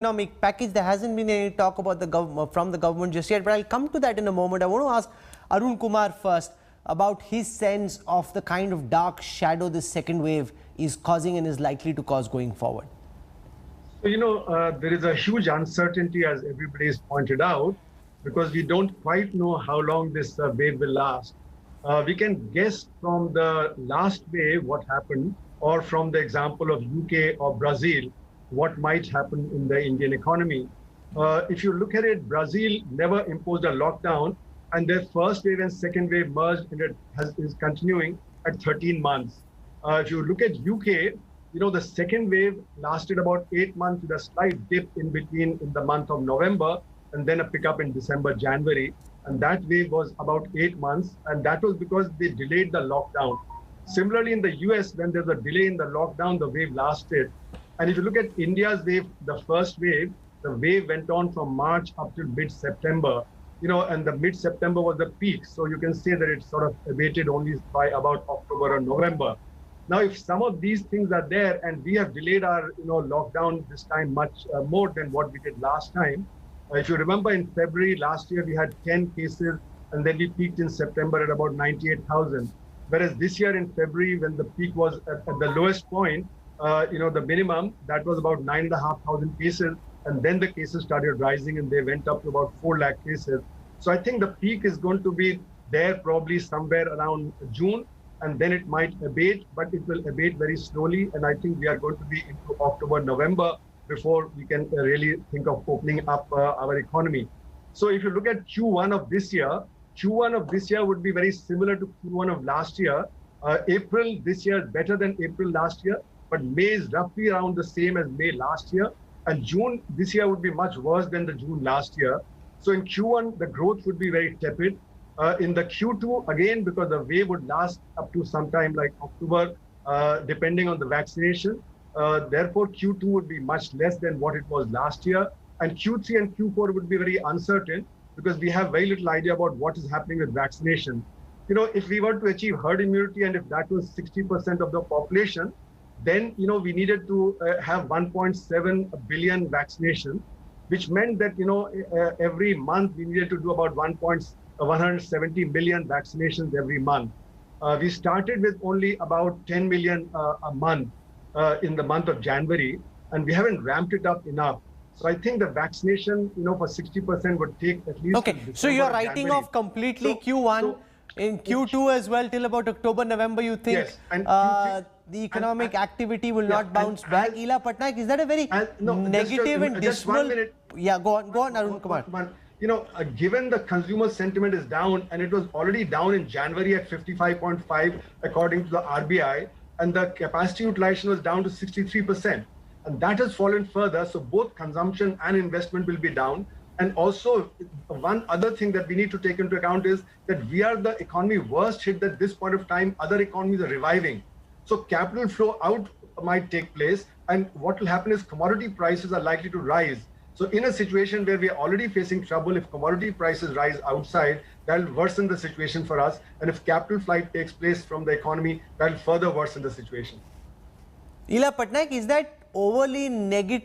economic package. There hasn't been any talk about from the government just yet, but I'll come to that in a moment. I want to ask Arun Kumar first about his sense of the kind of dark shadow this second wave is causing and is likely to cause going forward. So, there is a huge uncertainty, as everybody has pointed out, because we don't quite know how long this wave will last. We can guess from the last wave what happened, or from the example of UK or Brazil, what might happen in the Indian economy. If you look at it, Brazil never imposed a lockdown, and their first wave and second wave merged, and it is continuing at 13 months. If you look at UK, the second wave lasted about 8 months with a slight dip in between in the month of November, and then a pickup in December, January. And that wave was about 8 months, and that was because they delayed the lockdown. Similarly, in the US, when there's a delay in the lockdown, the wave lasted. And if you look at India's wave, the first wave, the wave went on from March up till mid-September, and the mid-September was the peak. So you can say that it sort of abated only by about October or November. Now, if some of these things are there, and we have delayed our, lockdown this time much more than what we did last time. If you remember, in February last year, we had 10 cases, and then we peaked in September at about 98,000. Whereas this year in February, when the peak was at the lowest point, the minimum, that was about 9,500 cases. And then the cases started rising, and they went up to about 4 lakh cases. So I think the peak is going to be there probably somewhere around June, and then it might abate, but it will abate very slowly. And I think we are going to be into October, November before we can really think of opening up our economy. So if you look at Q1 of this year would be very similar to Q1 of last year. April this year is better than April last year, but May is roughly around the same as May last year. And June this year would be much worse than the June last year. So in Q1, the growth would be very tepid. In the Q2, again, because the wave would last up to sometime like October, depending on the vaccination. Therefore, Q2 would be much less than what it was last year. And Q3 and Q4 would be very uncertain because we have very little idea about what is happening with vaccination. If we were to achieve herd immunity, and if that was 60% of the population, then, we needed to have 1.7 billion vaccinations, which meant that, every month we needed to do about 170 million vaccinations every month. We started with only about 10 million a month in the month of January, and we haven't ramped it up enough. So I think the vaccination, for 60% would take at least. Okay, so you're writing off completely Q1. In Q2 as well, till about October, November, you think yes, and the economic activity will not bounce back? Ila Patnaik, is that a very negative and dismal? Yeah, go on, Arun Kumar. Given the consumer sentiment is down, and it was already down in January at 55.5 according to the RBI, and the capacity utilization was down to 63%. And that has fallen further, so both consumption and investment will be down. And also, one other thing that we need to take into account is that we are the economy worst hit at this point of time. Other economies are reviving. So capital flow out might take place. And what will happen is commodity prices are likely to rise. So in a situation where we are already facing trouble, if commodity prices rise outside, that will worsen the situation for us. And if capital flight takes place from the economy, that will further worsen the situation. Ila Patnaik, is that overly negative?